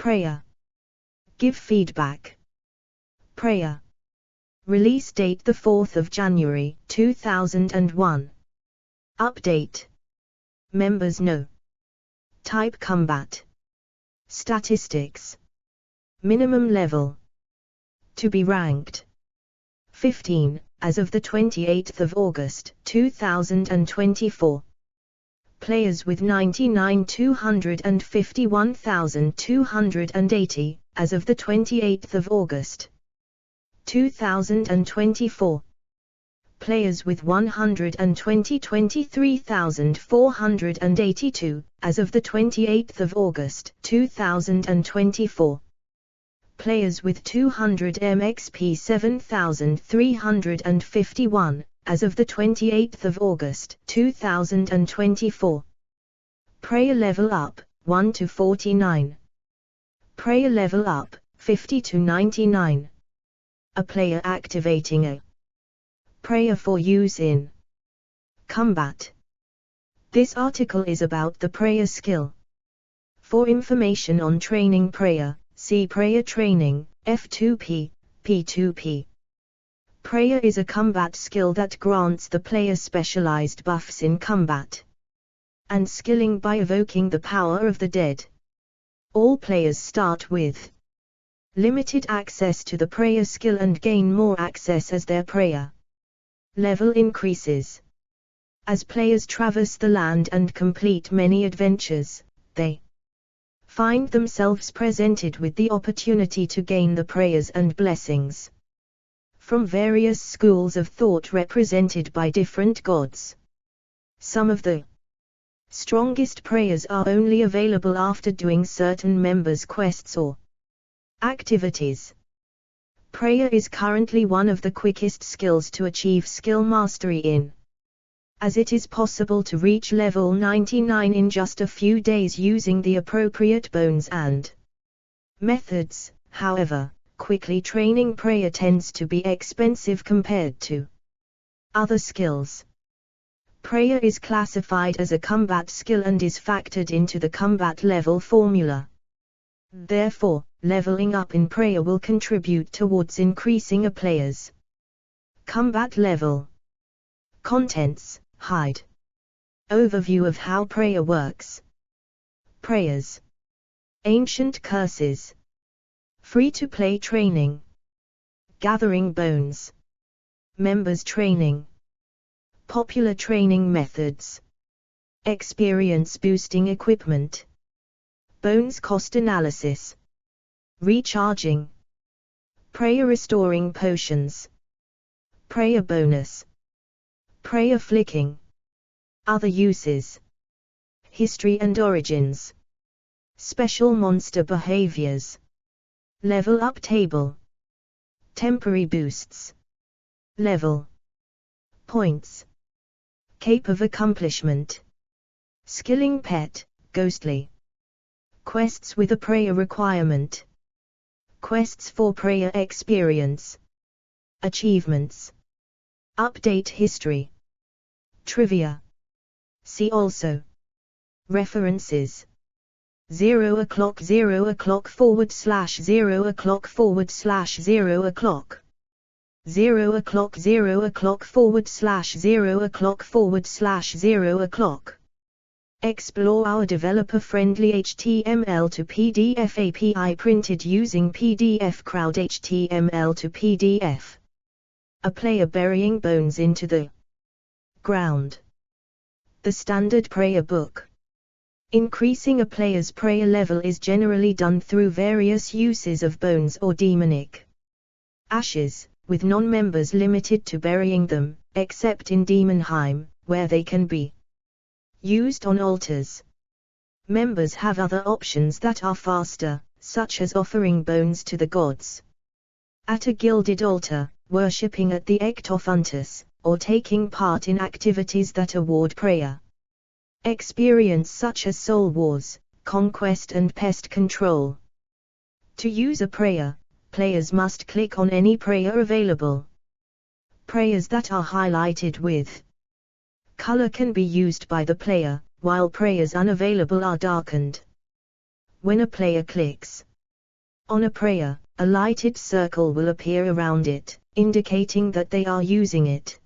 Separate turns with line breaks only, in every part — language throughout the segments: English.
Prayer. Give feedback. Prayer. Release date the 4th of January, 2001. Update. Members no. Type combat. Statistics. Minimum level. To be ranked. 15, as of the 28th of August, 2024. Players with 99,251,280, as of the 28th of August, 2024. Players with 123,482, as of the 28th of August, 2024. Players with 200 MXP 7,351, as of the 28th of August, 2024. Prayer level up, 1 to 49. Prayer level up, 50 to 99. A player activating a prayer for use in combat. This article is about the prayer skill. For information on training prayer, see prayer training, F2P, P2P. Prayer is a combat skill that grants the player specialized buffs in combat and skilling by evoking the power of the dead. All players start with limited access to the prayer skill and gain more access as their prayer level increases. As players traverse the land and complete many adventures, they find themselves presented with the opportunity to gain the prayers and blessings from various schools of thought represented by different gods. Some of the strongest prayers are only available after doing certain members' quests or activities. Prayer is currently one of the quickest skills to achieve skill mastery in, as it is possible to reach level 99 in just a few days using the appropriate bones and methods. However, quickly training prayer tends to be expensive compared to other skills. Prayer is classified as a combat skill and is factored into the combat level formula. Therefore, leveling up in prayer will contribute towards increasing a player's combat level. Contents, hide. Overview of how prayer works. Prayers. Ancient curses. Free-to-play training. Gathering bones. Members training. Popular training methods. Experience boosting equipment. Bones cost analysis. Recharging. Prayer restoring potions. Prayer bonus. Prayer flicking. Other uses. History and origins. Special monster behaviors. Level up table. Temporary boosts. Level. Points. Cape of accomplishment. Skilling pet, ghostly. Quests with a prayer requirement. Quests for prayer experience. Achievements. Update history. Trivia. See also. References. 0 o'clock 0 o'clock / 0 o'clock 0 o'clock 0 o'clock 0 o'clock 0 o'clock / 0 o'clock 0 o'clock. Explore our developer-friendly HTML to PDF API printed using PDF Crowd HTML to PDF. A player burying bones into the ground. The standard prayer book. Increasing a player's prayer level is generally done through various uses of bones or demonic ashes, with non-members limited to burying them, except in Demonheim, where they can be used on altars. Members have other options that are faster, such as offering bones to the gods at a gilded altar, worshipping at the Ectophuntus, or taking part in activities that award prayer experience such as soul wars, conquest and pest control. To use a prayer, players must click on any prayer available. Prayers that are highlighted with color can be used by the player, while prayers unavailable are darkened. When a player clicks On a prayer, a lighted circle will appear around it, indicating that they are using it.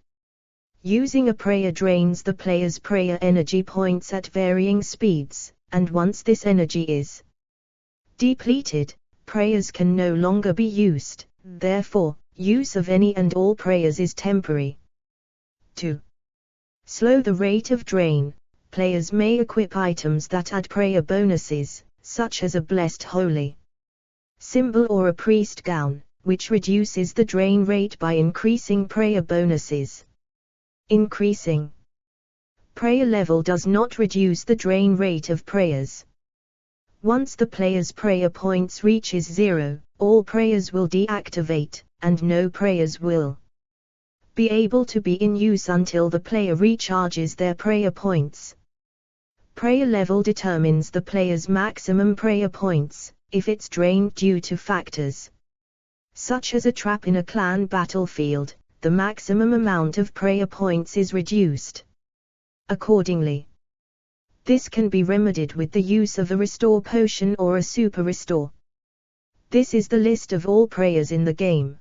Using a prayer drains the player's prayer energy points at varying speeds, and once this energy is depleted, prayers can no longer be used, therefore, use of any and all prayers is temporary. To slow the rate of drain, players may equip items that add prayer bonuses, such as a blessed holy symbol or a priest gown, which reduces the drain rate by increasing prayer bonuses. Increasing prayer level does not reduce the drain rate of prayers. Once the player's prayer points reaches 0, all prayers will deactivate, and no prayers will be able to be in use until the player recharges their prayer points. Prayer level determines the player's maximum prayer points, if it's drained due to factors such as a trap in a clan battlefield, the maximum amount of prayer points is reduced accordingly. This can be remedied with the use of a restore potion or a super restore. This is the list of all prayers in the game.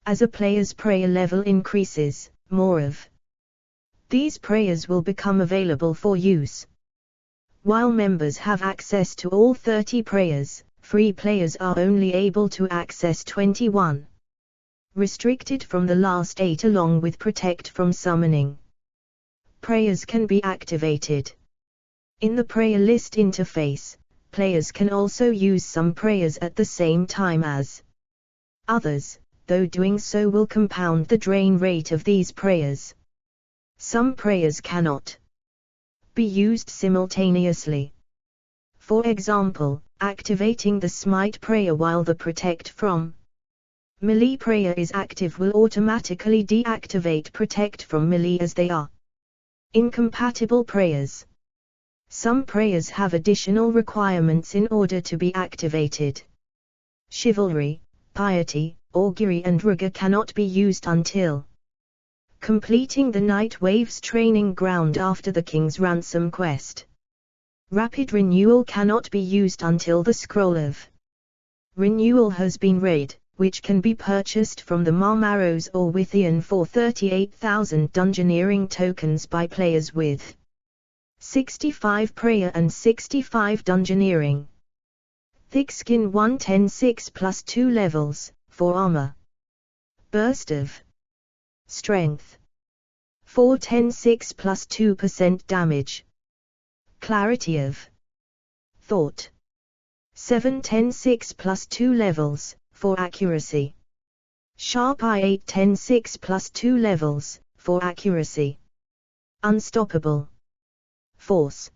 As a player's prayer level increases, more of these prayers will become available for use. While members have access to all 30 prayers, free players are only able to access 21. Restricted from the last 8 along with protect from summoning. Prayers can be activated. In the prayer list interface, players can also use some prayers at the same time as others, though doing so will compound the drain rate of these prayers. Some prayers cannot be used simultaneously. For example, activating the smite prayer while the protect from melee prayer is active will automatically deactivate protect from melee, as they are incompatible prayers. Some prayers have additional requirements in order to be activated. Chivalry, piety, augury and rigor cannot be used until completing the Night Waves training ground after the King's Ransom quest. Rapid renewal cannot be used until the Scroll of Renewal has been read, which can be purchased from the Marmaros or Withian for 38,000 Dungeoneering tokens by players with 65 prayer and 65 Dungeoneering. Thick Skin 110-6 plus 2 levels, for armor. Burst of Strength 410-6 plus 2% damage. Clarity of Thought 710-6 plus 2 levels, for accuracy. Sharp Eye 810-6 plus 2 levels, for accuracy. Unstoppable Force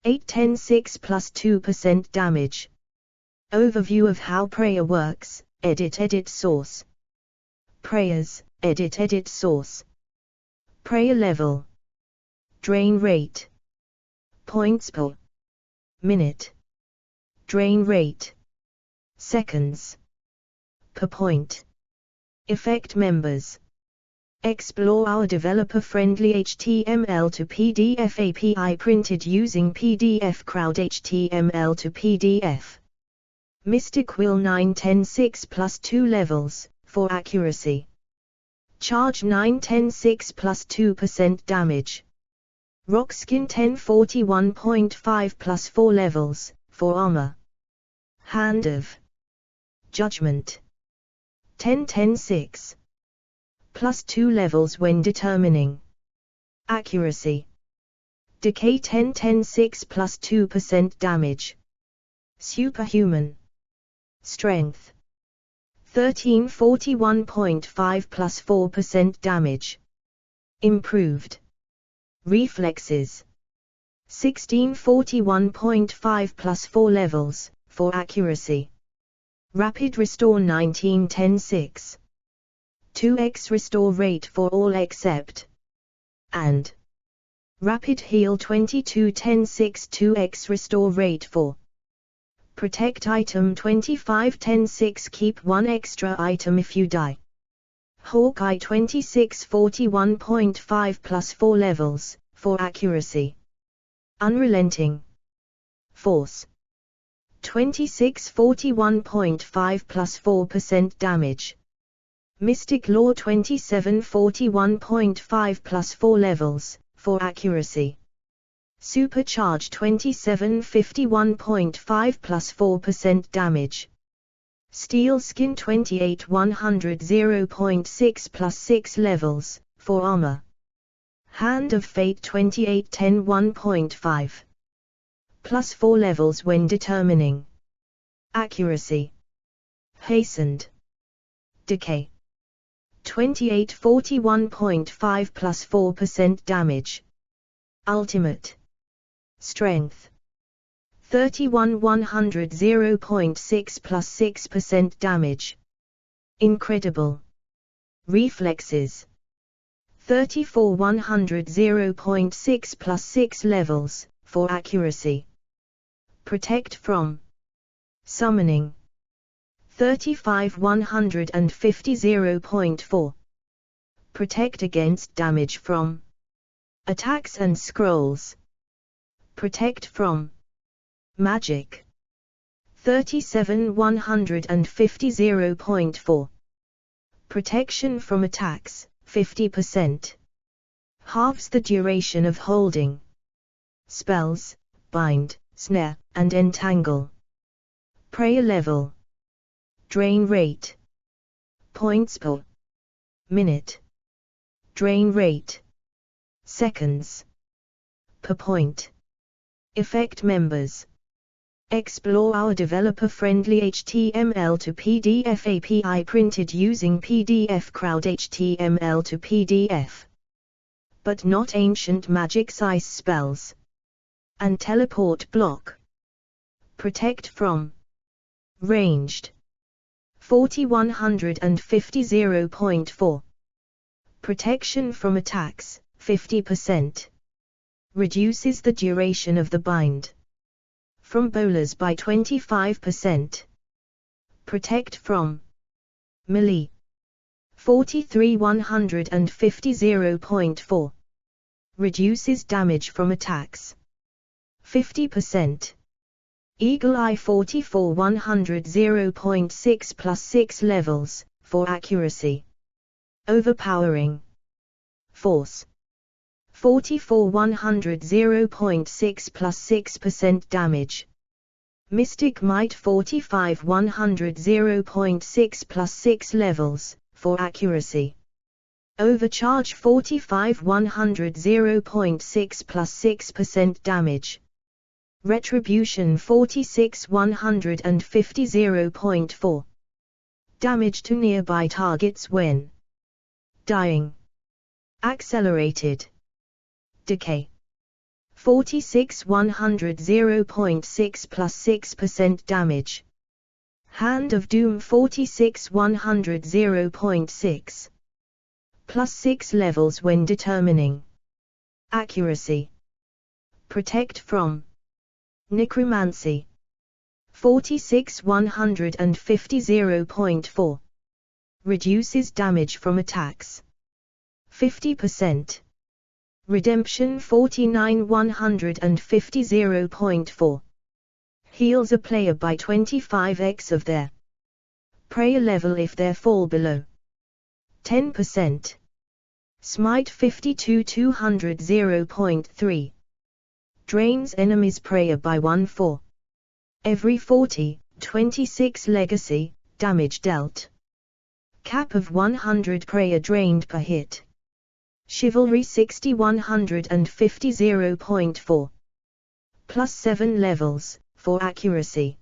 810-6 plus 2% damage. Overview of how prayer works. Edit source. Prayers, edit source. Prayer level. Drain rate. Points per minute. Drain rate. Seconds per point. Effect members. Explore our developer-friendly HTML to PDF API printed using PDF Crowd HTML to PDF. Mystic Will 910-6 plus 2 levels, for accuracy. Charge 910-6 plus 2% damage. Rockskin 1041.5 plus 4 levels, for armor. Hand of Judgment 10-6 plus 2 levels when determining accuracy. Decay 10-6 plus 2% damage. Superhuman Strength 1341.5 plus 4% damage. Improved Reflexes 1641.5 plus 4 levels, for accuracy. Rapid Restore 1910-6. 2x restore rate for all except and Rapid Heal 2210-6 2x restore rate for Protect item 2510-6 keep 1 extra item if you die. Hawkeye 2641.5 plus 4 levels, for accuracy. Unrelenting Force 2641.5 plus 4% damage. Mystic Law 2741.5 plus 4 levels, for accuracy. Supercharge 2751.5 plus 4% damage. Steel Skin 28100 0.6 plus 6 levels, for armor. Hand of Fate 2810 1.5 plus 4 levels when determining accuracy. Hastened Decay 2841.5 plus 4% damage. Ultimate Strength 31100 0.6 plus 6% damage. Incredible Reflexes 34100 0.6 plus 6 levels, for accuracy. Protect from summoning 35150 0.4. Protect against damage from attacks and scrolls. Protect from magic 37150 0.4. Protection from attacks 50%. Halves the duration of holding spells, bind, snare, and entangle. Prayer level. Drain rate. Points per minute. Drain rate. Seconds per point. Effect members. Explore our developer-friendly HTML to PDF API printed using PDF Crowd HTML to PDF. But not ancient magic size spells. And teleport block. Protect from ranged 4150 0.4. Protection from attacks 50%. Reduces the duration of the bind from bowlers by 25%. Protect from melee 43150 0.4. Reduces damage from attacks 50%. Eagle Eye 44100 0.6 plus 6 levels, for accuracy. Overpowering force 44100 0.6 plus 6% damage. Mystic Might 45100 0.6 plus 6 levels, for accuracy. Overcharge 45100 0.6 plus 6% damage. Retribution 46150 0.4. Damage to nearby targets when dying. Accelerated decay 46100 0.6 plus 6% damage. Hand of Doom 46100 0.6 plus 6 levels when determining accuracy. Protect from necromancy 46150 0.4. Reduces damage from attacks 50%. Redemption 49150 0.4. Heals a player by 25x of their prayer level if they fall below 10%. Smite 52200 0.3. Drains enemies' prayer by 1/4. Every 26 legacy damage dealt. Cap of 100 prayer drained per hit. Chivalry 6150 0.4. Plus 7 levels, for accuracy.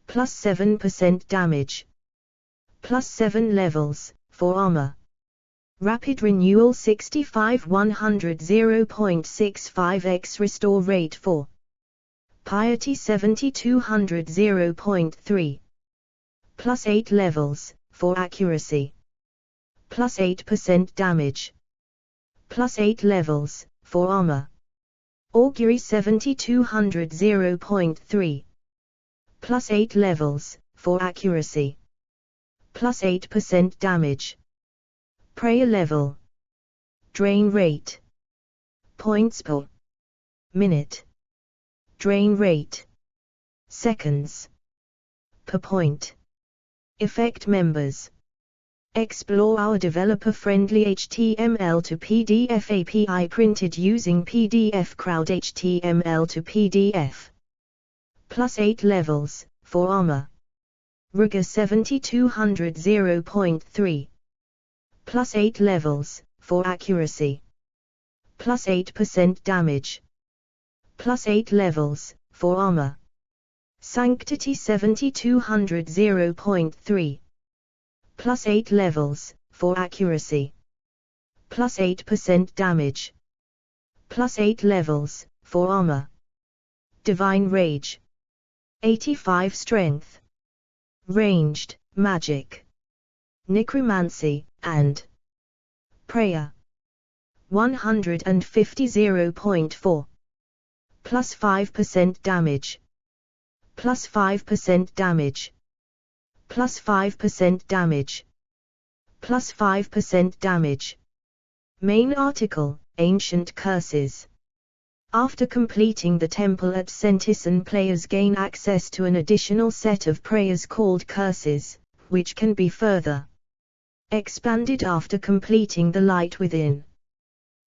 Plus 7% damage. Plus 7 levels, for armor. Rapid renewal 65100 0.65x restore rate 4. Piety 7200 0.3. Plus 8 levels, for accuracy. Plus 8% damage. Plus 8 levels, for armor. Augury 7200 0.3. Plus 8 levels, for accuracy. Plus 8% damage. Prayer level. Drain rate. Points per minute. Drain rate. seconds per point. Effect members. Explore our developer-friendly HTML to PDF API printed using PDF Crowd HTML to PDF. +8 levels, for armor. Rigor 7200 0.3. +8 levels, for accuracy. +8% damage. +8 levels, for armor. Sanctity 7200 0.3. +8 levels, for accuracy. +8% damage. +8 levels, for armor. Divine Rage. 85 strength. Ranged, magic. Necromancy, and prayer. 150 0.4. +5% damage. +5% damage. +5% damage. +5% damage. Main article, Ancient Curses. After completing the temple at Sentisan, players gain access to an additional set of prayers called curses, which can be further expanded after completing the Light Within.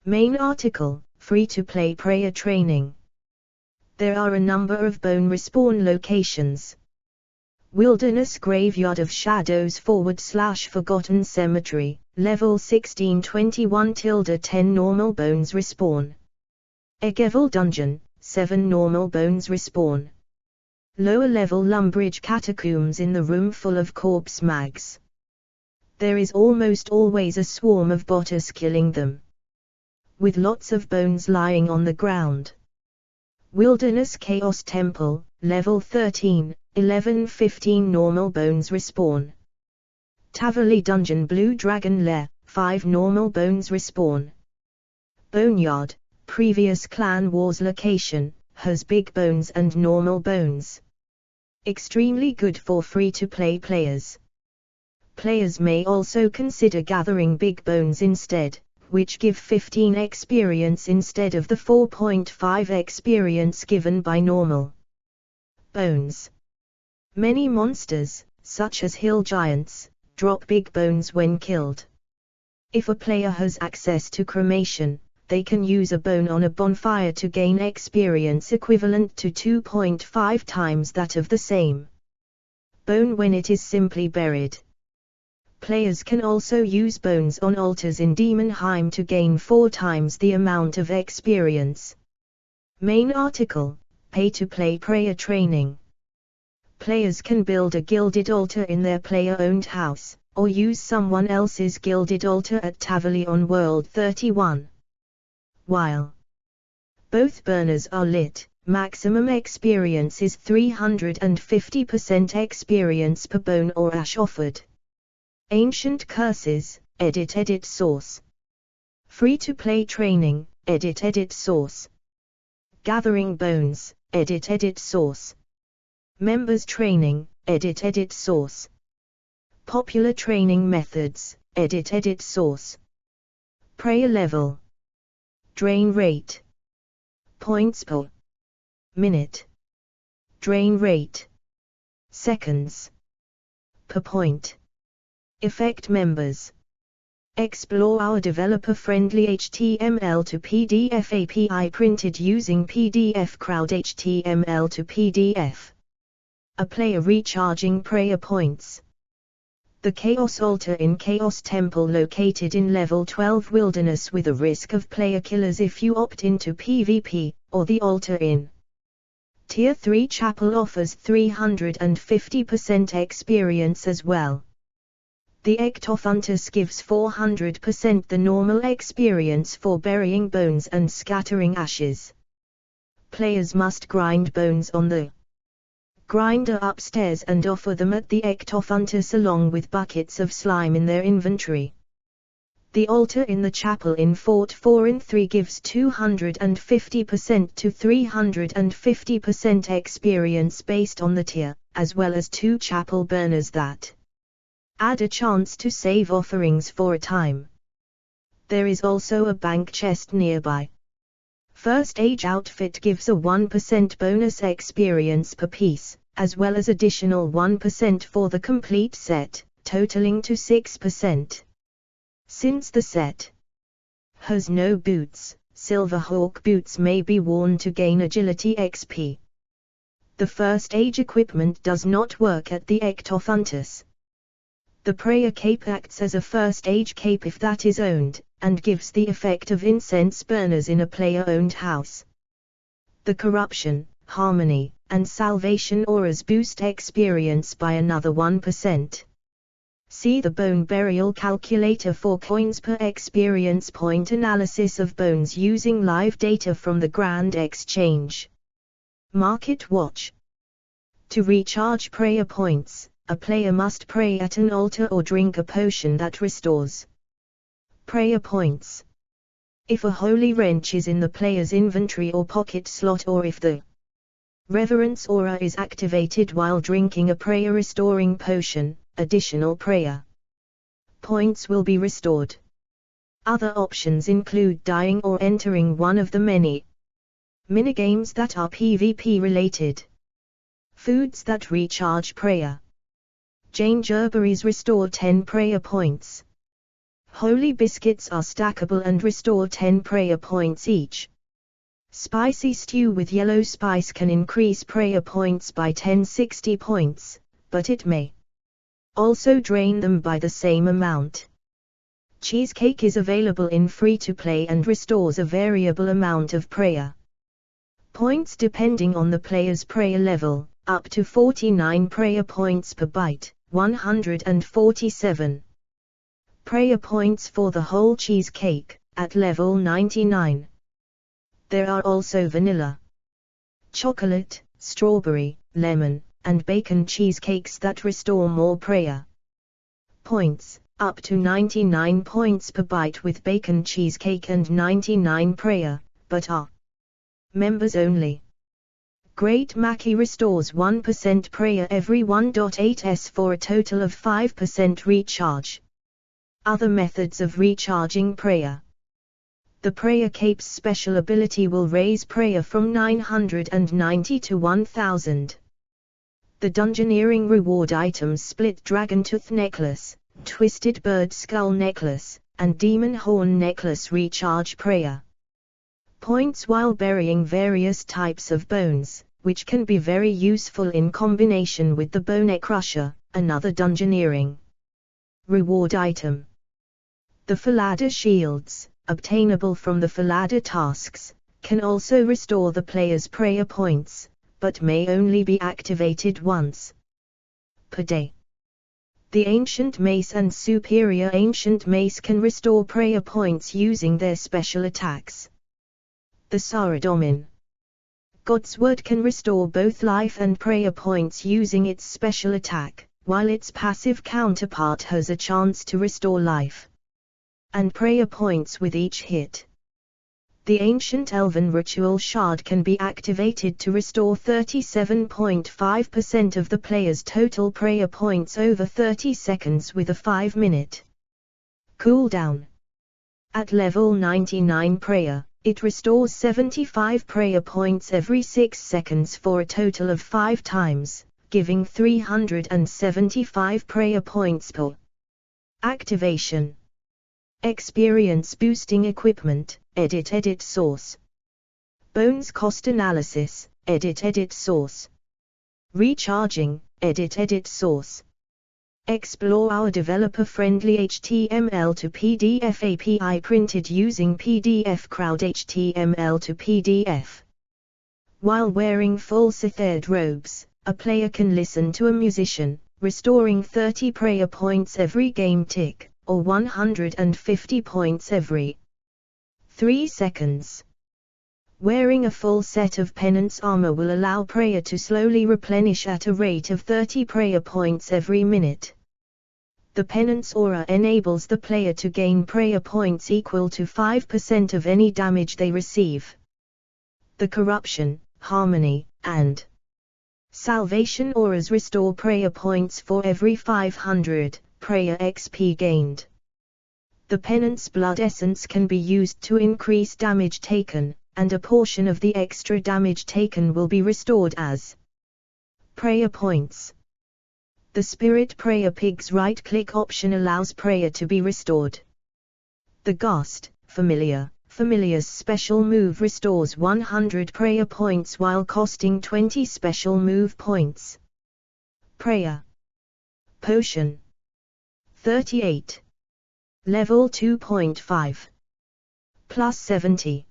Main article, free-to-play prayer training. There are a number of bone respawn locations. Wilderness Graveyard of Shadows / Forgotten Cemetery, level 1621-10 normal bones respawn. Egevil Dungeon, 7 normal bones respawn. Lower level Lumbridge Catacombs in the room full of corpse mags. There is almost always a swarm of botters killing them, with lots of bones lying on the ground. Wilderness Chaos Temple, level 13, 11-15 normal bones respawn. Tavali Dungeon Blue Dragon Lair, 5 normal bones respawn. Boneyard, previous Clan Wars location, has big bones and normal bones. Extremely good for free-to-play players. Players may also consider gathering big bones instead, which give 15 experience instead of the 4.5 experience given by normal bones. Many monsters, such as hill giants, drop big bones when killed. If a player has access to cremation, they can use a bone on a bonfire to gain experience equivalent to 2.5 times that of the same bone when it is simply buried. Players can also use bones on altars in Demonheim to gain 4 times the amount of experience. Main article, pay-to-play prayer training. Players can build a gilded altar in their player-owned house, or use someone else's gilded altar at Tavali on World 31. While both burners are lit, maximum experience is 350% experience per bone or ash offered. Ancient Curses, edit source. Free-to-play training, edit source. Gathering Bones, edit source. Members Training, edit source. Popular Training Methods, edit source. Prayer Level. Drain Rate. Points per minute. Drain Rate. Seconds per point. Effect members. Explore our developer-friendly HTML to PDF API printed using PDF Crowd HTML to PDF. A player recharging prayer points. The Chaos Altar in Chaos Temple located in level 12 Wilderness with a risk of player killers if you opt into PvP, or the altar in Tier 3 Chapel offers 350% experience as well. The Ectophuntus gives 400% the normal experience for burying bones and scattering ashes. Players must grind bones on the grinder upstairs and offer them at the Ectophuntus along with buckets of slime in their inventory. The altar in the chapel in Fort 4 in 3 gives 250% to 350% experience based on the tier, as well as 2 chapel burners that add a chance to save offerings for a time. There is also a bank chest nearby. First Age outfit gives a 1% bonus experience per piece, as well as additional 1% for the complete set, totaling to 6%. Since the set has no boots, Silverhawk boots may be worn to gain agility XP. The First Age equipment does not work at the Ectophuntus. The Prayer Cape acts as a First Age cape if that is owned, and gives the effect of incense burners in a player-owned house. The Corruption, Harmony, and Salvation auras boost experience by another 1%. See the Bone Burial Calculator for coins per experience point analysis of bones using live data from the Grand Exchange. Market Watch. To recharge prayer points, a player must pray at an altar or drink a potion that restores prayer points. If a holy wrench is in the player's inventory or pocket slot, or if the Reverence aura is activated while drinking a prayer restoring potion, additional prayer points will be restored. Other options include dying or entering one of the many minigames that are PvP related. Foods that recharge prayer. Gingerberries restore 10 prayer points. Holy biscuits are stackable and restore 10 prayer points each. Spicy stew with yellow spice can increase prayer points by 1060 points, but it may also drain them by the same amount. Cheesecake is available in free-to-play and restores a variable amount of prayer points depending on the player's prayer level, up to 49 prayer points per bite, 147 prayer points for the whole cheesecake, at level 99. There are also vanilla, chocolate, strawberry, lemon, and bacon cheesecakes that restore more prayer points, up to 99 points per bite with bacon cheesecake and 99 prayer, but are members only. Great Mackey restores 1% prayer every 1.8s for a total of 5% recharge. Other methods of recharging prayer. The Prayer Cape's special ability will raise prayer from 990 to 1000. The Dungeoneering reward items Split Dragon Tooth Necklace, Twisted Bird Skull Necklace, and Demon Horn Necklace recharge prayer points while burying various types of bones, which can be very useful in combination with the Bone Crusher, another Dungeoneering reward item. The Falada Shields, obtainable from the Falada tasks, can also restore the player's prayer points, but may only be activated once per day. The Ancient Mace and Superior Ancient Mace can restore prayer points using their special attacks. The Saradomin God's Word can restore both life and prayer points using its special attack, while its passive counterpart has a chance to restore life and prayer points with each hit. The Ancient Elven Ritual Shard can be activated to restore 37.5% of the player's total prayer points over 30 seconds with a 5-minute cooldown. At level 99 prayer, it restores 75 prayer points every 6 seconds for a total of 5 times, giving 375 prayer points per activation. Experience boosting equipment, edit source. Bones cost analysis, edit source. Recharging, edit source. Explore our developer-friendly HTML to PDF API printed using PDF Crowd HTML to PDF. While wearing full Sitherd robes, a player can listen to a musician, restoring 30 prayer points every game tick, or 150 points every 3 seconds. Wearing a full set of penance armor will allow prayer to slowly replenish at a rate of 30 prayer points every minute. The penance aura enables the player to gain prayer points equal to 5% of any damage they receive. The Corruption, Harmony, and Salvation auras restore prayer points for every 500 prayer XP gained. The Penance Blood Essence can be used to increase damage taken, and a portion of the extra damage taken will be restored as prayer points. The Spirit Prayer Pig's right-click option allows prayer to be restored. The Ghost, Familiar's special move restores 100 prayer points while costing 20 special move points. Prayer Potion 38. Level 2.5. Plus 70.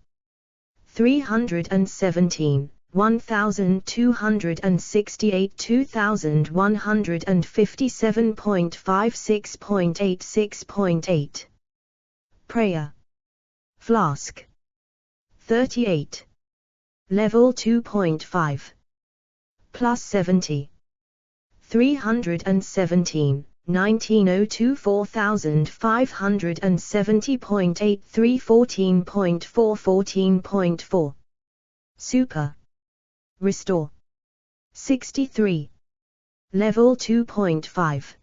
317. 1268 2157.56.86.8 Prayer Flask 38 Level 2.5 Plus 70 317 1902 4570.83 14.4 14.4 Super Restore 63 Level 2.5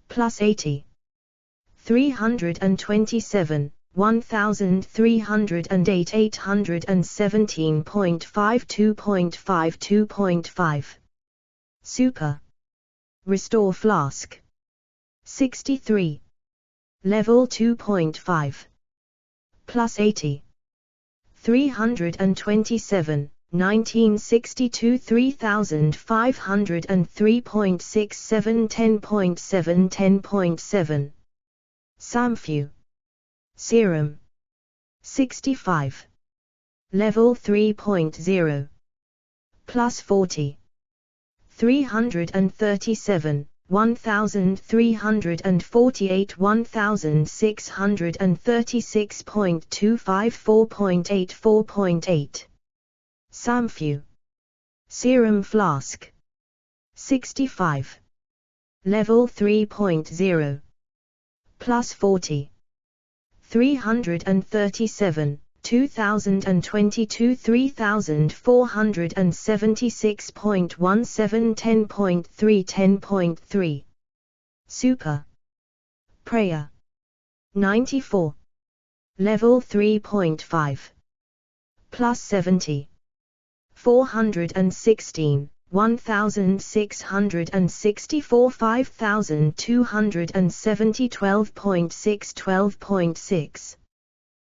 Plus 80 327 1308 817.52.52.5 Super Restore Flask 63 Level 2.5 Plus 80 327 1962 3503.67 10.7 10.7 Samfu Serum 65 Level 3.0 Plus 40 337 1348 1636.254.84.8 Samfu Serum Flask 65 Level 3.0 Plus 40 337 2022 3476.17 10.3 10.3 Super Prayer 94 Level 3.5 Plus 70 416 1664 5270 12.6 12.6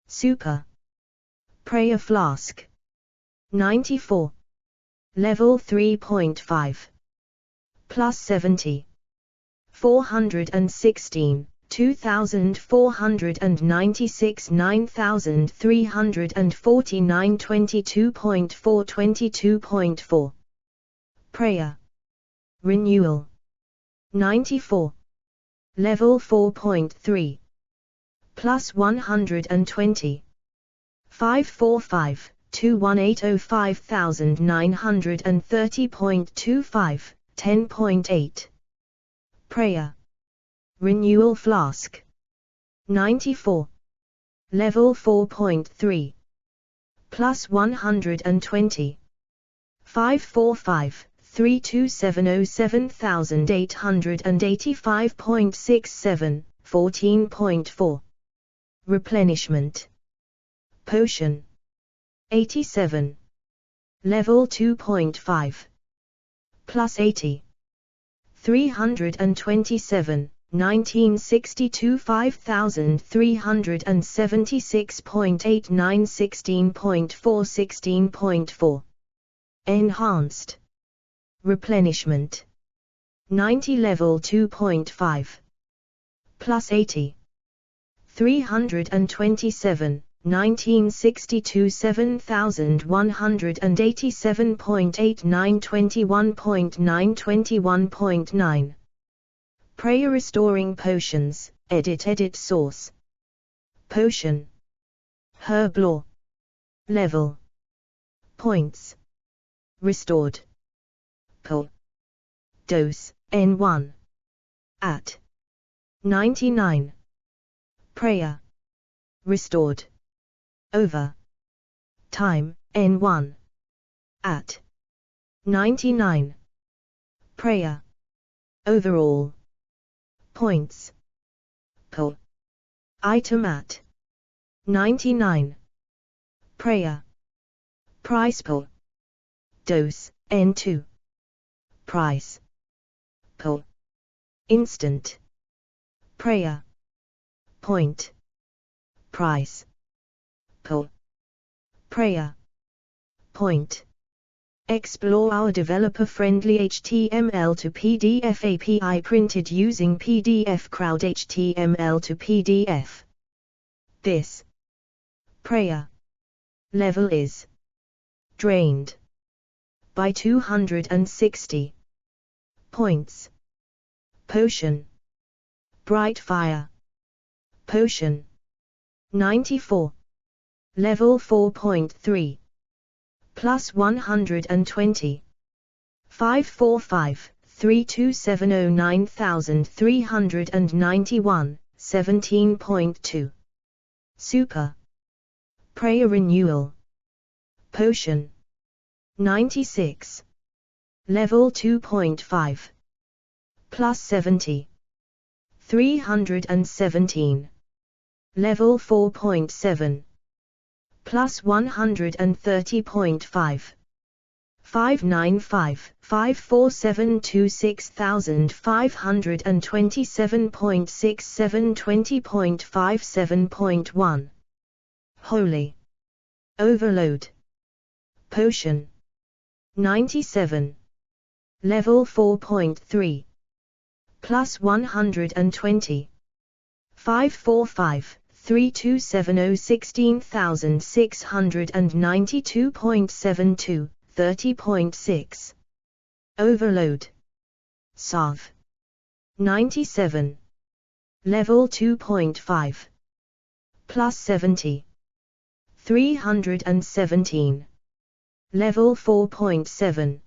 Super Prayer Flask 94 Level 3.5 Plus 70 416 2496 9349 22.4 22.4 Prayer Renewal 94 Level 4.3 Plus 120 545 2180 5930.25 10.8 Prayer Renewal Flask 94 Level 4.3 Plus 120 545 3270 7885.67 14.4 Replenishment Potion 87 Level 2.5 Plus 80 327 1962 5376.89 16.4 16.4 Enhanced Replenishment 90 Level 2.5 Plus 80 327 1962 7187.89 21.9 21.9 Prayer Restoring Potions Edit Source Potion Herb Law Level Points Restored Po Dose N1 at 99 Prayer Restored Over Time N1 at 99 Prayer Overall Points Per Item at 99 Prayer Price pull. Dose, N2. Price. Pull. Instant. Prayer. Point. Price. Pull. Prayer. Point. Explore our developer-friendly HTML to PDF API printed using PDF Crowd HTML to PDF. This prayer level is drained by 260 points. Potion. Bright fire. Potion. 94. Level 4.3. Plus 120. 545, 32709,391, 17.2. Super. Prayer renewal. Potion. 96. Level 2.5. Plus 70. 317. Level 4.7. Plus 130.5. 595, 54726,527.67 20.57.1. Holy Overload. Potion. 97. Level 4.3. Plus 120. 545, 327016692.72, 30.6. Overload. Salve. 97. Level 2.5. Plus 70. 317. Level 4.7.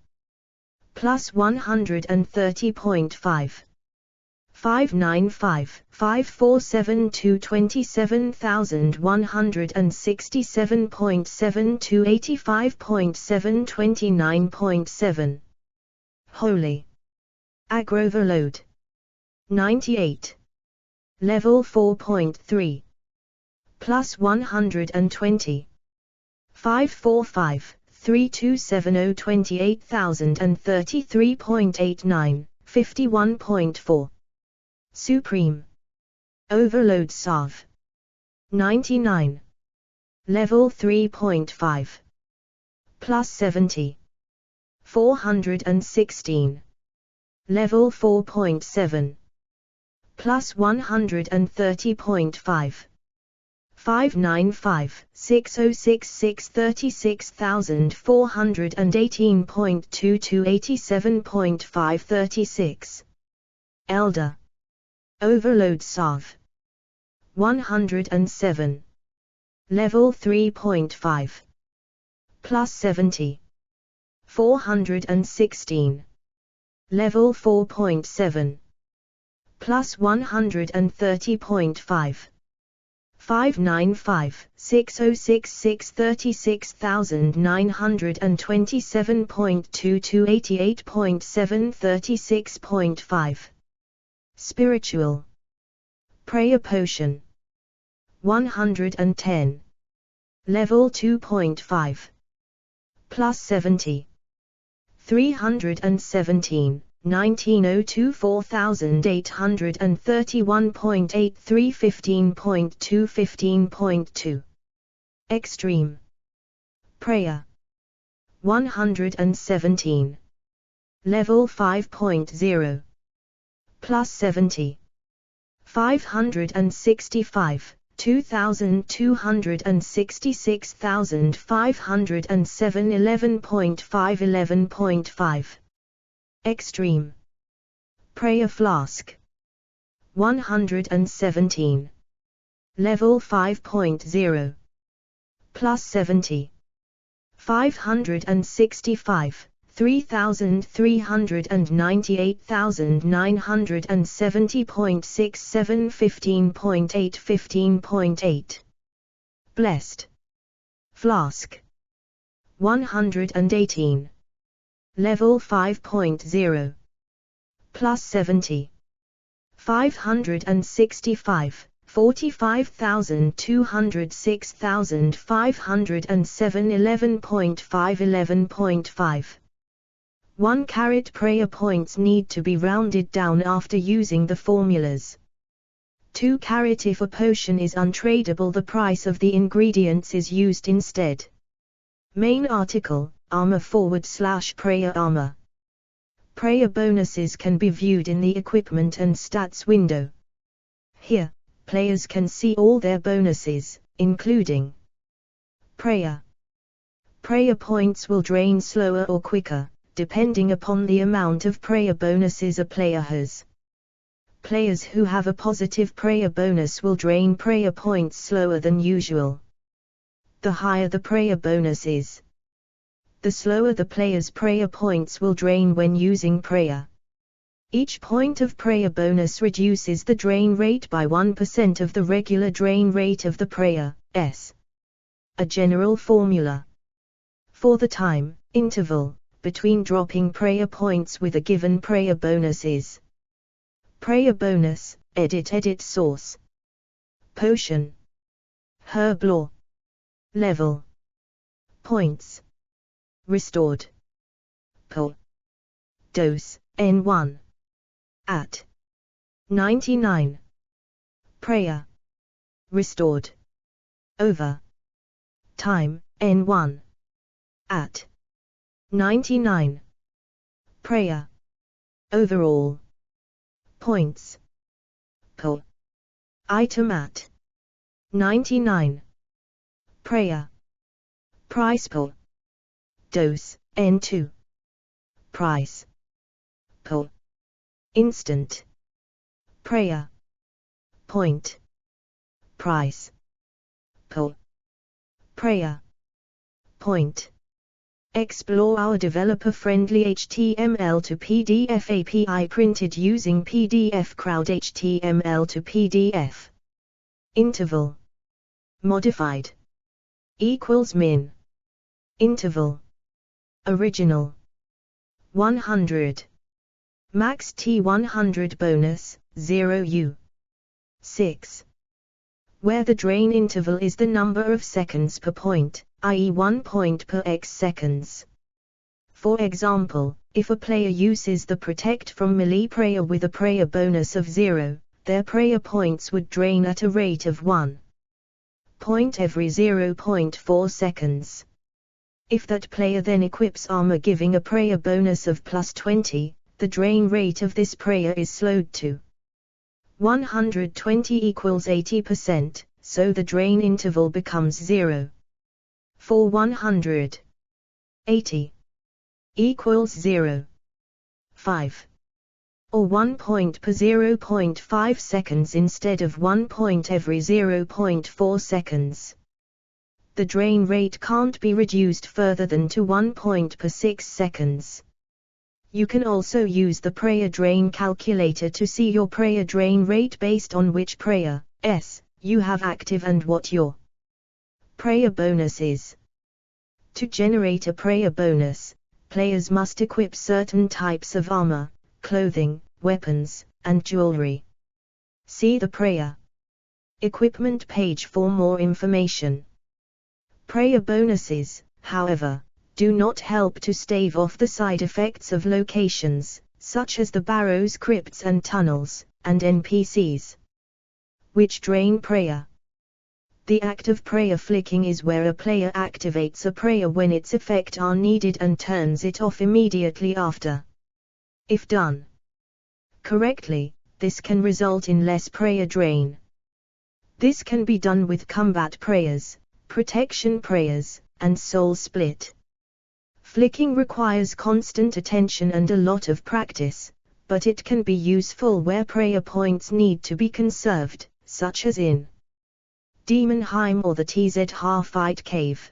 Plus 130.5. 595, 54727,167.7 to 85.7 29.7. Holy Agroverload. 98. Level 4.3. Plus 120. 545, 327028033.89, 51.4. Supreme Overload Salve. 99. Level 3.5. Plus 70. 416. Level 4.7. Plus 130.5. 595, 6066 36,418.2 to 87.5 36. Elder Overload Salve. 107. Level 3.5. Plus 70. 416. Level 4.7. Plus 130.5. 595, 6066 36,927.2 to 88.7 36.5. Spiritual Prayer Potion. 110. Level 2.5. Plus 70. 317. 1902 4831.83 15.2 15.2. Extreme Prayer. 117. Level 5.0. Plus 70. 565, 2,266,507 11.5 11.5. Extreme Prayer Flask. 117. Level 5.0. Plus 70. 565, 3,398,970.67 15.8 15.8. Blessed Flask. 118. Level 5.0. Plus 70. 565, 45,200 6,507 11.5 11.5 1 carat prayer points need to be rounded down after using the formulas. 2 carat if a potion is untradeable, the price of the ingredients is used instead. Main article, armor / prayer armor. Prayer bonuses can be viewed in the equipment and stats window. Here, players can see all their bonuses, including prayer. Prayer points will drain slower or quicker, depending upon the amount of prayer bonuses a player has. Players who have a positive prayer bonus will drain prayer points slower than usual. The higher the prayer bonus is, the slower the player's prayer points will drain when using prayer. Each point of prayer bonus reduces the drain rate by 1% of the regular drain rate of the prayer. A general formula for the time interval between dropping prayer points with a given prayer bonus is: prayer bonus, edit source, potion, herb lore, level, points, restored, per, dose, N1, at 99, prayer, restored, over, time, N1, at 99, prayer, overall, points, per, item at 99, prayer, price per, dose, N2, price, per, instant, prayer, point, price, per, prayer, point. Explore our developer-friendly HTML to PDF API printed using PDF Crowd HTML to PDF. Interval modified equals min. Interval original 100 max T100 bonus 0 U6 where the drain interval is the number of seconds per point, i.e. 1 point per x seconds. For example, if a player uses the Protect from Melee prayer with a prayer bonus of 0, their prayer points would drain at a rate of 1 point every 0.4 seconds. If that player then equips armor giving a prayer bonus of plus 20, the drain rate of this prayer is slowed to 120 equals 80%, so the drain interval becomes 0. For 100, 80 equals 0. 5. Or 1 point per 0.5 seconds instead of 1 point every 0.4 seconds. The drain rate can't be reduced further than to 1 point per 6 seconds. You can also use the prayer drain calculator to see your prayer drain rate based on which prayer you have active and what your prayer bonus is. To generate a prayer bonus, players must equip certain types of armor, clothing, weapons, and jewelry. See the prayer equipment page for more information. Prayer bonuses, however, do not help to stave off the side effects of locations, such as the barrows, crypts and tunnels, and NPCs, which drain prayer. The act of prayer flicking is where a player activates a prayer when its effect are needed and turns it off immediately after. If done correctly, this can result in less prayer drain. This can be done with combat prayers, protection prayers, and soul split. Flicking requires constant attention and a lot of practice, but it can be useful where prayer points need to be conserved, such as in Demonheim or the TZ Half-Fight Cave.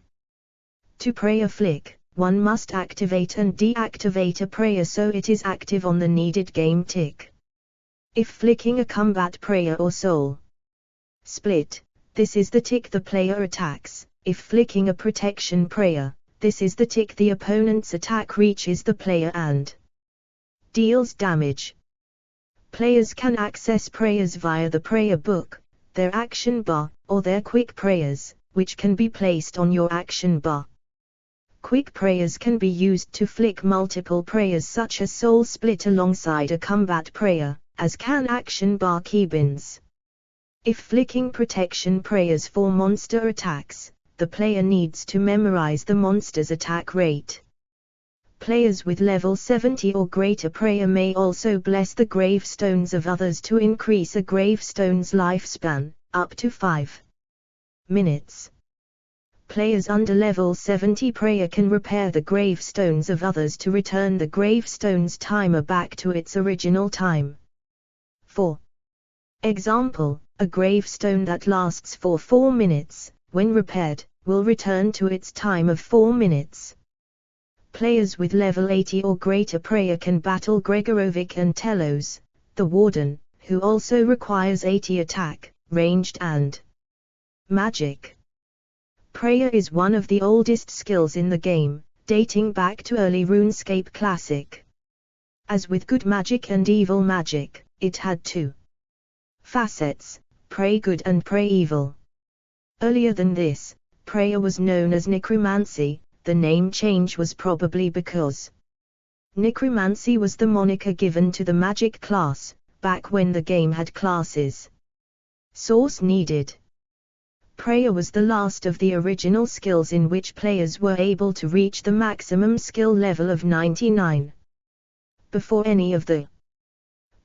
To prayer flick, one must activate and deactivate a prayer so it is active on the needed game tick. If flicking a combat prayer or soul split, this is the tick the player attacks. If flicking a protection prayer, this is the tick the opponent's attack reaches the player and deals damage. Players can access prayers via the prayer book, their action bar, or their quick prayers, which can be placed on your action bar. Quick prayers can be used to flick multiple prayers such as Soul Split alongside a combat prayer, as can action bar keybinds. If flicking protection prayers for monster attacks, the player needs to memorize the monster's attack rate. Players with level 70 or greater prayer may also bless the gravestones of others to increase a gravestone's lifespan, up to 5 minutes. Players under level 70 prayer can repair the gravestones of others to return the gravestone's timer back to its original time. For example, a gravestone that lasts for 4 minutes, when repaired, will return to its time of 4 minutes. Players with level 80 or greater prayer can battle Gregorovic and Telos, the Warden, who also requires 80 attack, ranged and magic. Prayer is one of the oldest skills in the game, dating back to early RuneScape Classic. As with good magic and evil magic, it had two facets, pray good and pray evil. Earlier than this, prayer was known as necromancy. The name change was probably because necromancy was the moniker given to the magic class, back when the game had classes. Source needed. Prayer was the last of the original skills in which players were able to reach the maximum skill level of 99. Before any of the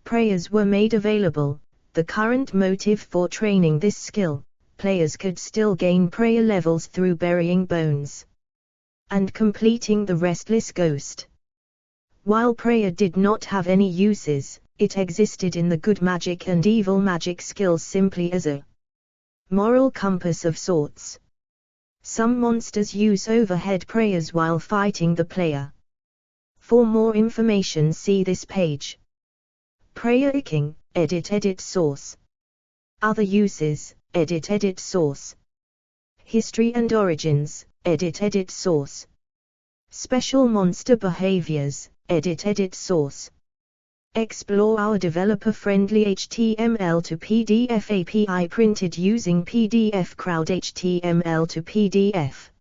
prayers were made available, the current motive for training this skill, players could still gain prayer levels through burying bones and completing the Restless Ghost. While prayer did not have any uses, it existed in the good magic and evil magic skills simply as a moral compass of sorts. Some monsters use overhead prayers while fighting the player. For more information see this page. Prayer-icking, edit source. Other uses, edit source. History and origins, edit source. Special monster behaviors, edit source. Explore our developer-friendly HTML to PDF API printed using PDF Crowd HTML to PDF.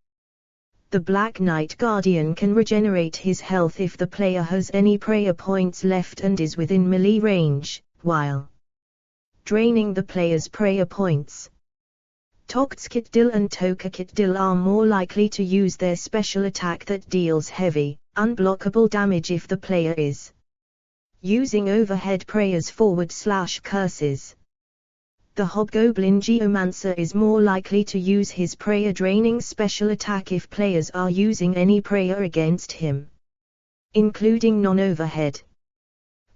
The Black Knight Guardian can regenerate his health if the player has any prayer points left and is within melee range, while draining the player's prayer points. Toxkitdil and Tokakitdil are more likely to use their special attack that deals heavy, unblockable damage if the player is using overhead prayers / curses. The Hobgoblin Geomancer is more likely to use his prayer draining special attack if players are using any prayer against him, including non-overhead.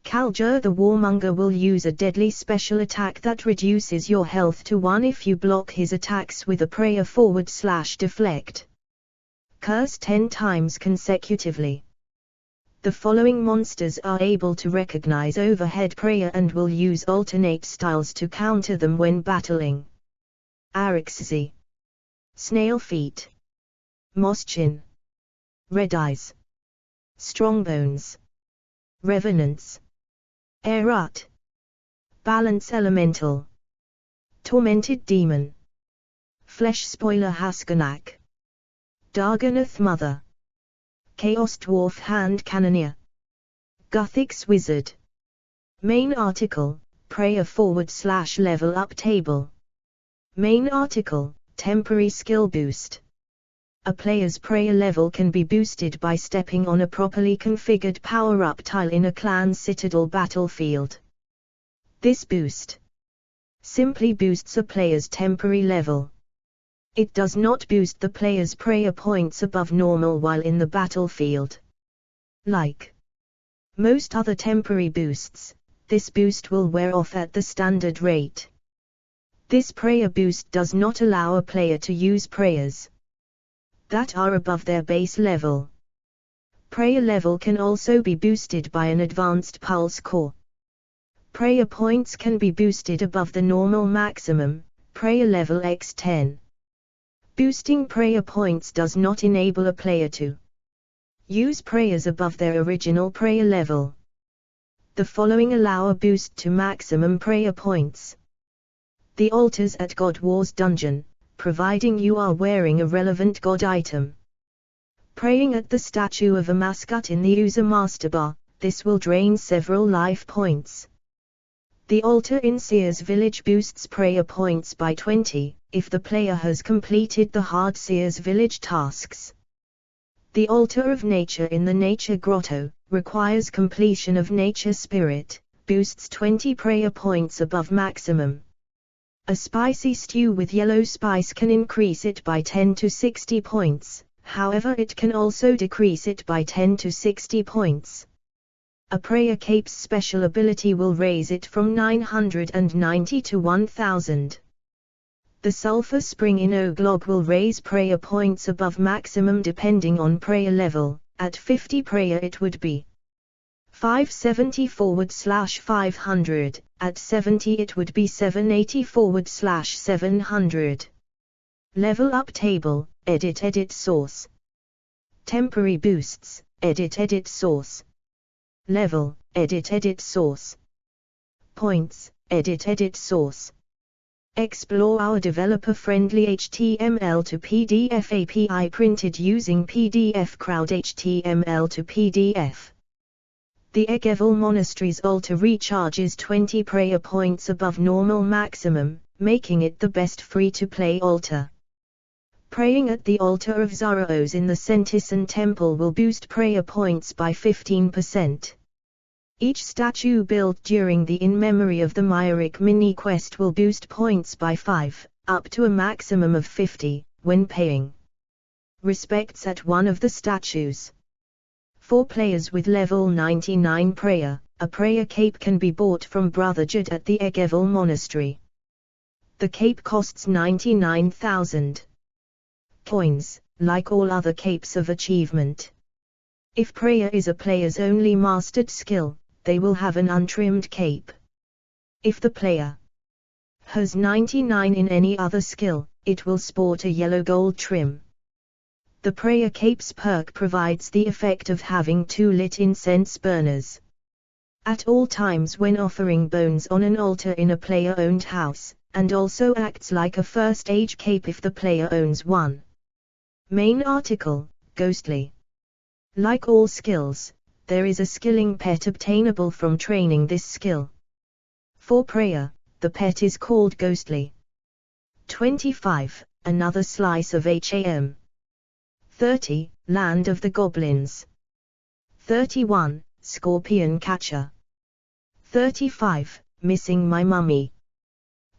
Kaljar the Warmonger will use a deadly special attack that reduces your health to 1 if you block his attacks with a prayer / deflect curse 10 times consecutively. The following monsters are able to recognize overhead prayer and will use alternate styles to counter them when battling. Arixzi, Snail Feet, Moschin, Red Eyes, Strongbones, Revenants, Erut, Balance Elemental, Tormented Demon, Flesh Spoiler Haskanak, Darganath Mother, Chaos Dwarf Hand Cannoneer, Guthix Wizard. Main article, Prayer / level up table. Main article, temporary skill boost. A player's prayer level can be boosted by stepping on a properly configured power-up tile in a clan citadel battlefield. This boost simply boosts a player's temporary level. It does not boost the player's prayer points above normal while in the battlefield. Like most other temporary boosts, this boost will wear off at the standard rate. This prayer boost does not allow a player to use prayers that are above their base level. Prayer level can also be boosted by an advanced pulse core. Prayer points can be boosted above the normal maximum, prayer level x10. Boosting prayer points does not enable a player to use prayers above their original prayer level. The following allow a boost to maximum prayer points. The altars at God Wars Dungeon, providing you are wearing a relevant God item. Praying at the statue of a mascot in the user master bar, this will drain several life points. The altar in Seer's Village boosts prayer points by 20, if the player has completed the hard Seer's Village tasks. The Altar of Nature in the Nature Grotto, requires completion of Nature Spirit, boosts 20 prayer points above maximum. A spicy stew with yellow spice can increase it by 10 to 60 points, however it can also decrease it by 10 to 60 points. A prayer cape's special ability will raise it from 990 to 1000. The sulfur spring in Oglog will raise prayer points above maximum depending on prayer level. At 50 prayer it would be 570/500, at 70 it would be 780/700. Level up table, edit source. Temporary boosts, edit source. Level, edit source. Points, edit source. Explore our developer-friendly HTML to PDF API printed using PDF Crowd HTML to PDF. The Egevil Monastery's altar recharges 20 prayer points above normal maximum, making it the best free-to-play altar. Praying at the altar of Zaraos in the Sentisan Temple will boost prayer points by 15%. Each statue built during the In Memory of the Myrick mini-quest will boost points by 5, up to a maximum of 50, when paying. Respects at one of the statues. For players with level 99 prayer, a prayer cape can be bought from Brother Jude at the Egevil Monastery. The cape costs 99,000 coins, like all other capes of achievement. If prayer is a player's only mastered skill, they will have an untrimmed cape. If the player has 99 in any other skill, it will sport a yellow gold trim. The prayer cape's perk provides the effect of having 2 lit incense burners at all times when offering bones on an altar in a player-owned house, and also acts like a first age cape if the player owns one. Main article, Ghostly. Like all skills, there is a skilling pet obtainable from training this skill. For prayer, the pet is called Ghostly. 25, another slice of HAM. 30, Land of the Goblins. 31, Scorpion Catcher. 35, Missing My Mummy.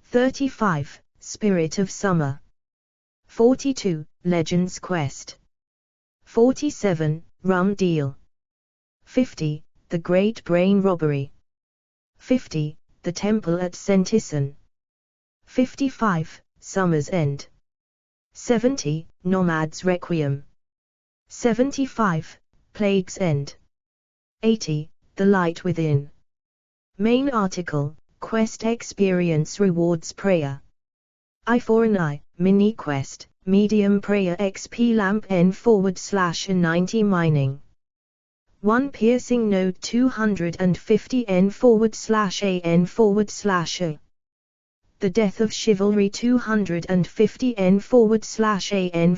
35, Spirit of Summer. 42, Legends Quest. 47, Rum Deal. 50, The Great Brain Robbery. 50, The Temple at Sentisan. 55, Summer's End. 70, Nomad's Requiem. 75, Plague's End. 80, The Light Within. Main article, Quest Experience Rewards Prayer. I for an I, Mini Quest, Medium Prayer XP Lamp N/90 Mining. 1 Piercing Node 250 N/AN/A. The Death of Chivalry 250 N/AN/A.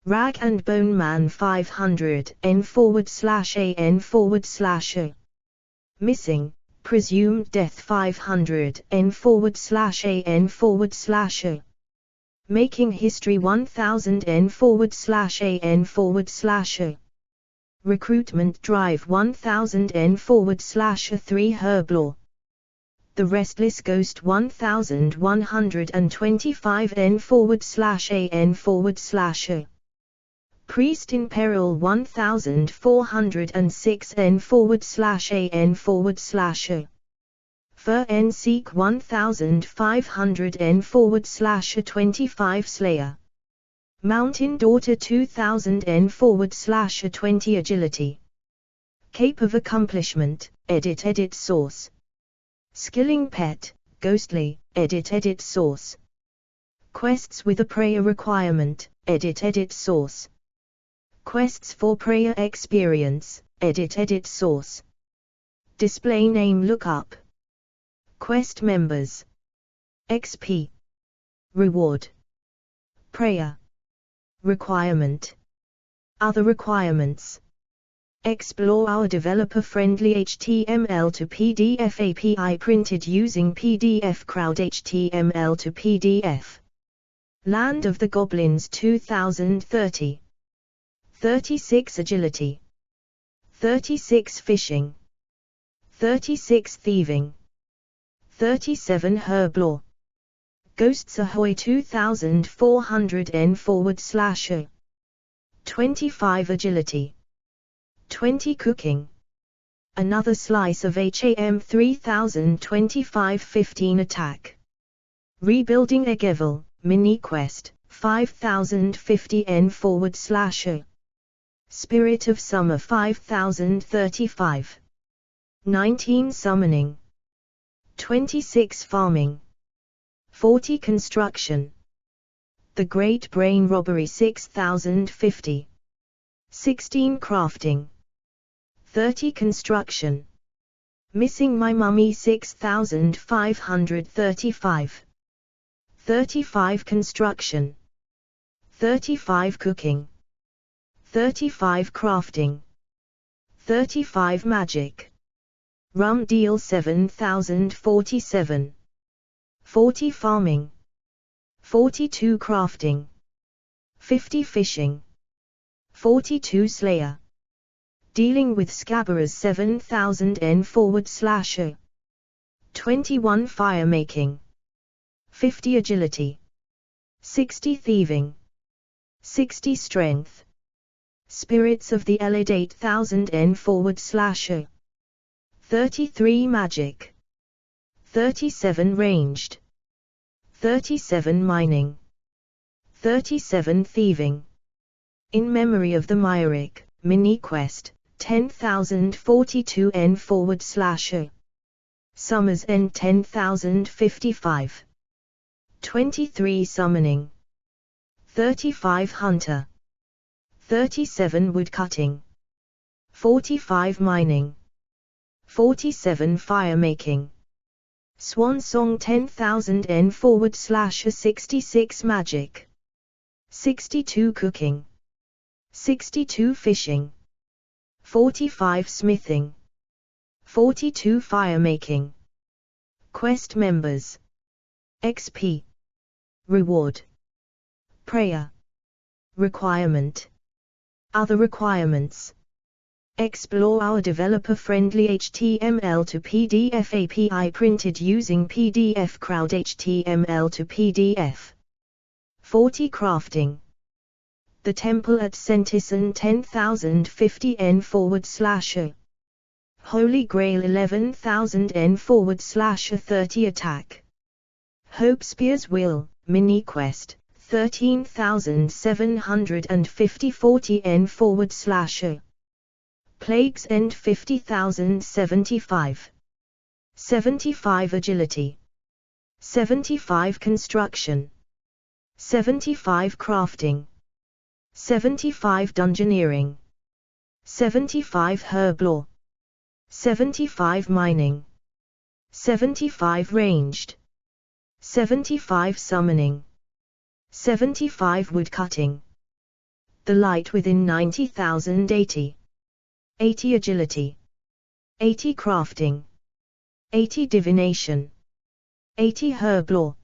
Rag and Bone Man 500 N/AN/A. Missing, Presumed Death 500 N/AN/A. Making History 1000 N/AN/A. Recruitment Drive 1000 N/3 Herblore. The Restless Ghost 1125 N/AN/A. Priest in Peril 1406 N/AN/A. Fur N Seek 1500 N/25 Slayer. Mountain Daughter 2000 N/20 Agility. Cape of Accomplishment, edit source. Skilling Pet, Ghostly, edit source. Quests with a prayer requirement, edit source. Quests for prayer experience, edit source. Display name lookup. Quest members, XP. Reward. Prayer. Requirement. Other requirements. Explore our developer-friendly HTML to PDF API printed using PDF Crowd HTML to PDF. Land of the Goblins 2030. 36 Agility. 36 Fishing. 36 Thieving. 37 Herblore. Ghosts Ahoy 2400N/O. 25 Agility. 20 Cooking. Another slice of HAM 3025 15 Attack. Rebuilding Egevil, Mini Quest, 5050N/O. Spirit of Summer 5035. 19 Summoning. 26 Farming. 40 Construction. The Great Brain Robbery 6050. 16 Crafting. 30 Construction. Missing My Mummy 6535. 35 Construction. 35 Cooking. 35 Crafting. 35 Magic. Rum Deal 7047. 40 Farming. 42 Crafting. 50 Fishing. 42 Slayer. Dealing with Scabarers 7000N/O. 21 Fire Making. 50 Agility. 60 Thieving. 60 Strength. Spirits of the Elid 8000N/O. 33 Magic. 37 Ranged. 37 Mining. 37 Thieving. In memory of the Myric, Mini Quest, 10,042N/O. Summers N 10,055. 23 Summoning. 35 Hunter. 37 Woodcutting. 45 Mining. 47 Fire Making. Swan Song 10,000N/O. 66 Magic. 62 Cooking. 62 Fishing. 45 Smithing. 42 Fire Making. Quest Members. XP. Reward. Prayer. Requirement. Other requirements. Explore our developer-friendly HTML to PDF API printed using PDF Crowd HTML to PDF. 40 Crafting. The Temple at Sentison 10,050N/O. Holy Grail 11,000N/O. 30 Attack. Hope Spear's Will, Mini Quest, 13,750 40N/O. Plague's End 50,075. 75 Agility. 75 Construction. 75 Crafting. 75 Dungeoneering. 75 Herblore. 75 Mining. 75 Ranged. 75 Summoning. 75 Woodcutting. The Light Within 90,000 80. 80 Agility. 80 Crafting. 80 Divination. 80 Herblore.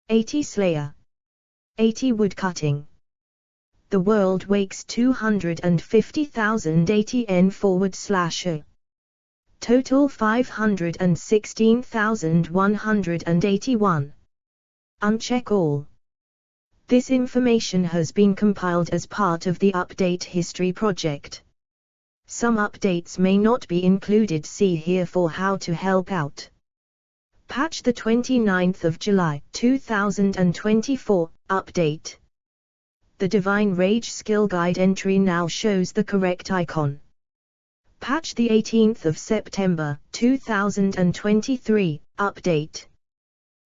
80 Slayer. 80 Woodcutting. The World Wakes 250,000 80N/O. Total 516,181. Uncheck all. This information has been compiled as part of the Update History project. Some updates may not be included. See here for how to help out. Patch the 29th of July 2024, update. The Divine Rage skill guide entry now shows the correct icon. Patch the 18th of September 2023, update.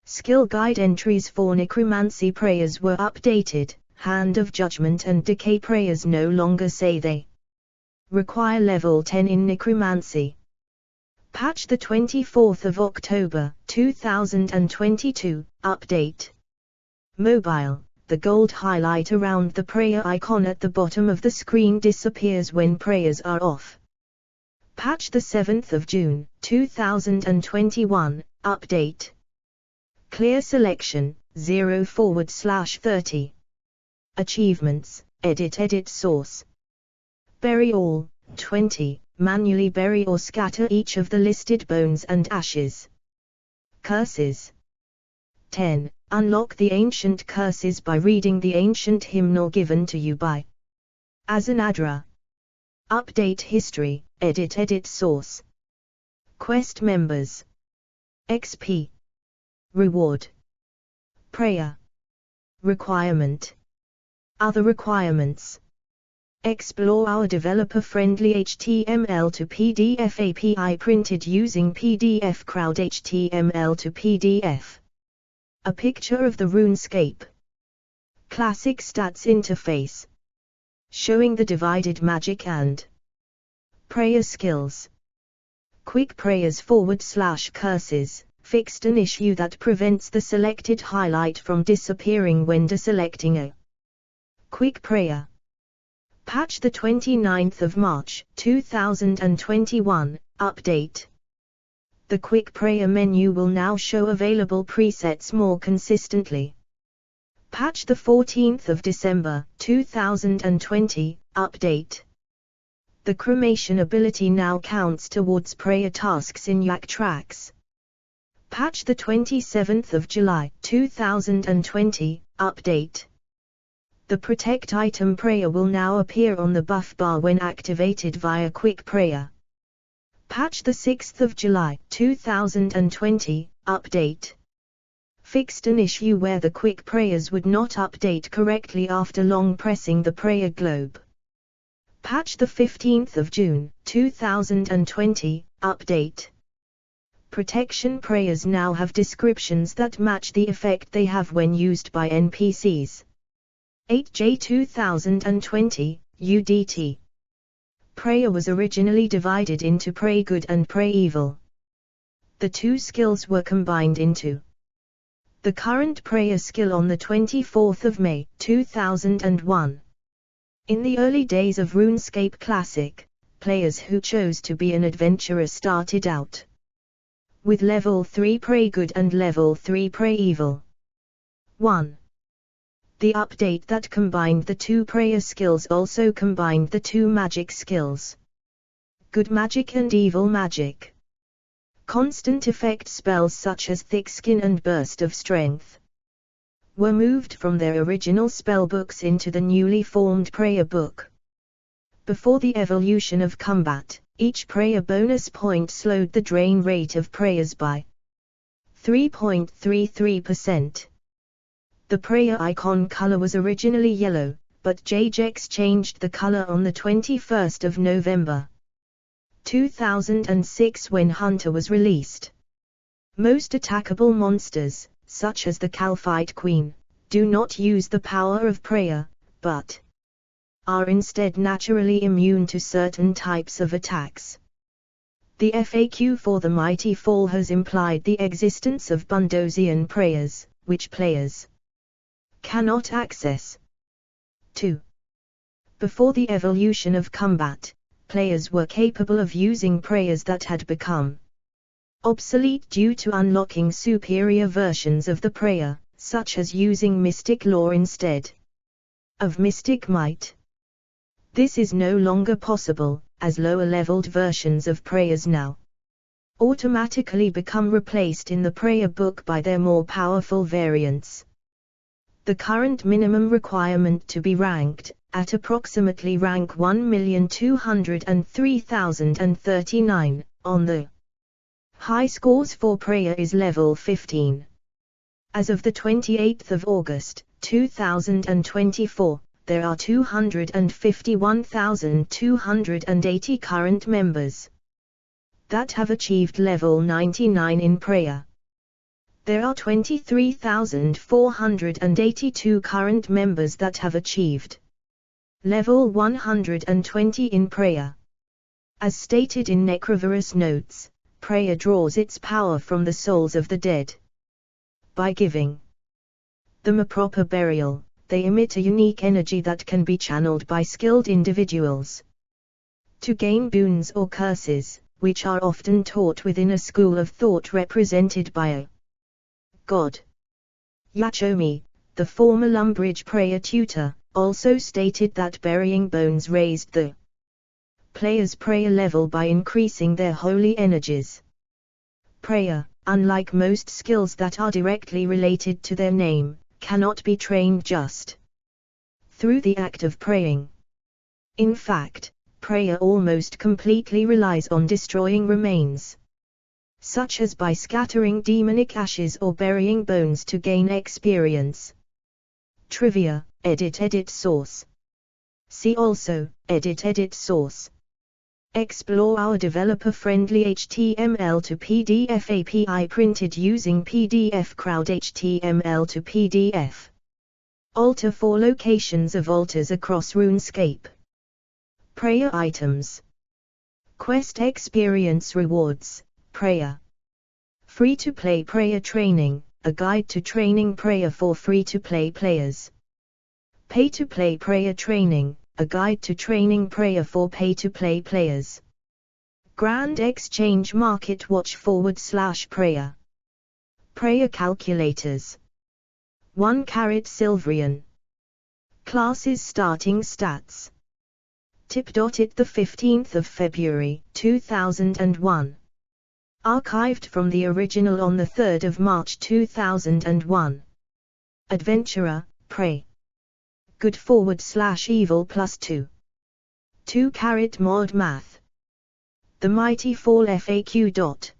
Skill guide entries for Necromancy prayers were updated. Hand of Judgment and Decay prayers no longer say they require level 10 in Necromancy. Patch the 24th of October, 2022, update. Mobile, the gold highlight around the prayer icon at the bottom of the screen disappears when prayers are off. Patch the 7th of June, 2021, update. Clear selection, 0/30. Achievements, edit source. Bury all, 20, manually bury or scatter each of the listed bones and ashes. Curses. 10. Unlock the ancient curses by reading the ancient hymnal given to you by Azanadra. Update history, edit source. Quest members. XP. Reward. Prayer. Requirement. Other requirements. Explore our developer-friendly HTML to PDF API printed using PDF Crowd HTML to PDF. A picture of the RuneScape Classic Stats interface, showing the divided magic and prayer skills. Quick prayers /curses, fixed an issue that prevents the selected highlight from disappearing when deselecting a quick prayer. Patch the 29th of March, 2021, update. The quick prayer menu will now show available presets more consistently. Patch the 14th of December, 2020, update. The cremation ability now counts towards prayer tasks in Yak tracks. Patch the 27th of July, 2020, update. The Protect item prayer will now appear on the buff bar when activated via Quick Prayer. Patch the 6th of July, 2020, update. Fixed an issue where the Quick Prayers would not update correctly after long pressing the prayer globe. Patch the 15th of June, 2020, update. Protection prayers now have descriptions that match the effect they have when used by NPCs. 8J 2020, UDT. Prayer was originally divided into Pray Good and Pray Evil. The two skills were combined into the current prayer skill on the 24th of May, 2001. In the early days of RuneScape Classic, players who chose to be an adventurer started out with level 3 Pray Good and level 3 Pray Evil. 1. The update that combined the two prayer skills also combined the two magic skills. Good magic and evil magic. Constant effect spells such as Thick Skin and Burst of Strength were moved from their original spellbooks into the newly formed prayer book. Before the evolution of combat, each prayer bonus point slowed the drain rate of prayers by 3.33%. The prayer icon color was originally yellow, but Jagex changed the color on the 21st of November 2006 when Hunter was released. Most attackable monsters, such as the Calphite Queen, do not use the power of prayer, but are instead naturally immune to certain types of attacks. The FAQ for the Mighty Fall has implied the existence of Bundosian prayers, which players cannot access. 2. Before the evolution of combat, players were capable of using prayers that had become obsolete due to unlocking superior versions of the prayer, such as using Mystic Lore instead of Mystic Might. This is no longer possible, as lower-leveled versions of prayers now automatically become replaced in the prayer book by their more powerful variants. The current minimum requirement to be ranked, at approximately rank 1,203,039, on the high scores for prayer is level 15. As of the 28th of August, 2024, there are 251,280 current members that have achieved level 99 in prayer. There are 23,482 current members that have achieved level 120 in prayer. As stated in Necrovirus notes, prayer draws its power from the souls of the dead. By giving them a proper burial, they emit a unique energy that can be channeled by skilled individuals to gain boons or curses, which are often taught within a school of thought represented by a god. Yachomi, the former Lumbridge prayer tutor, also stated that burying bones raised the player's prayer level by increasing their holy energies. Prayer, unlike most skills that are directly related to their name, cannot be trained just through the act of praying. In fact, prayer almost completely relies on destroying remains, such as by scattering demonic ashes or burying bones to gain experience. Trivia, edit source. See also, edit source. Explore our developer-friendly HTML to PDF API printed using PDF Crowd HTML to PDF. Alter for locations of altars across RuneScape. Prayer items. Quest experience rewards, prayer. Free-to-play prayer training, a guide to training prayer for free-to-play players. Pay-to-play prayer training, a guide to training prayer for pay-to-play players. Grand Exchange Market Watch /prayer. Prayer calculators. 1 carat Silverian. Classes starting stats. Tip.it the 15th of February, 2001. Archived from the original on the 3rd of March 2001. Adventurer, pray. Good /evil +2. 2 carat mod math. The Mighty Fall FAQ.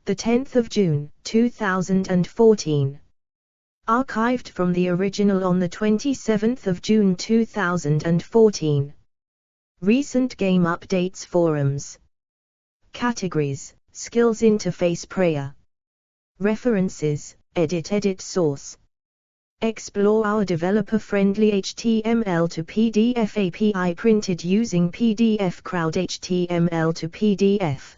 The 10th of June, 2014. Archived from the original on the 27th of June 2014. Recent game updates forums. Categories, skills interface prayer. References, edit source. Explore our developer-friendly HTML to PDF API printed using PDF Crowd HTML to PDF.